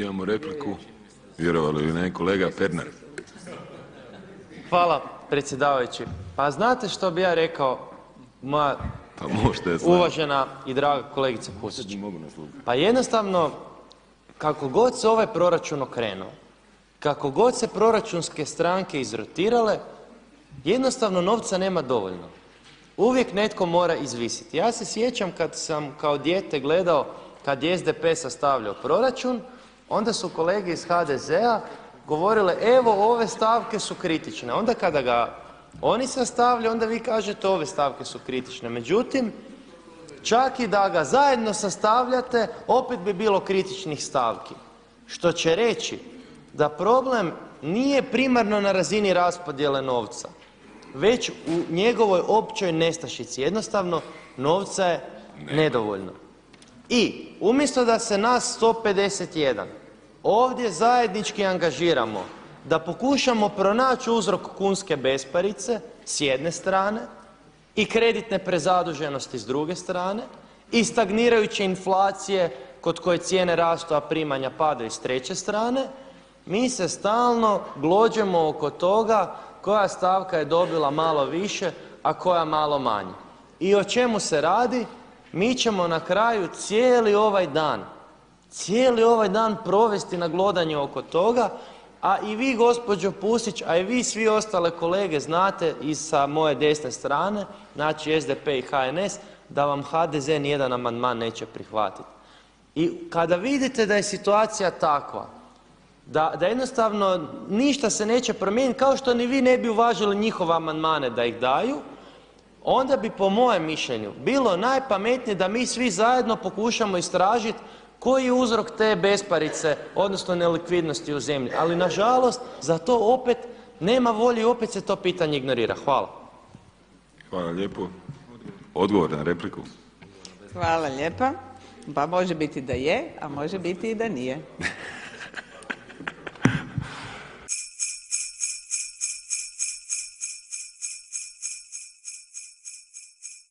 Imamo repliku, vjerovali ili ne, kolega Pernar. Hvala predsjedavajući. Pa znate što bi ja rekao, moja uvažena i draga kolegice Pusić? Pa jednostavno, kako god se ovaj proračun okrenuo, kako god se proračunske stranke izrotirale, jednostavno novca nema dovoljno. Uvijek netko mora izvisiti. Ja se sjećam kad sam kao dijete gledao kad je SDP sastavljao proračun, onda su kolege iz HDZ-a govorile evo ove stavke su kritične. Onda kada ga oni sastavljaju onda vi kažete ove stavke su kritične. Međutim, čak i da ga zajedno sastavljate opet bi bilo kritičnih stavki. Što će reći da problem nije primarno na razini raspodjele novca, već u njegovoj općoj nestašici. Jednostavno novca je nedovoljno. I umjesto da se nas 151 ovdje zajednički angažiramo da pokušamo pronaći uzrok kunske besparice s jedne strane i kreditne prezaduženosti s druge strane i stagnirajuće inflacije kod koje cijene rastu a primanja padaju s treće strane, mi se stalno glođemo oko toga koja stavka je dobila malo više a koja malo manje. I o čemu se radi? Mi ćemo na kraju cijeli ovaj dan provesti na glodanju oko toga, a i vi gospođo Pusić, a i vi svi ostale kolege znate i sa moje desne strane, znači SDP i HNS, da vam HDZ nijedan amandman neće prihvatiti. I kada vidite da je situacija takva, da jednostavno ništa se neće promijeniti, kao što ni vi ne bi uvažili njihove amandmane da ih daju, onda bi po mojem mišljenju bilo najpametnije da mi svi zajedno pokušamo istražiti koji je uzrok te besparice, odnosno nelikvidnosti u zemlji. Ali nažalost za to opet nema volje i opet se to pitanje ignorira. Hvala. Hvala lijepo. Odgovor na repliku. Hvala lijepa. Pa može biti da je, a može biti i da nije.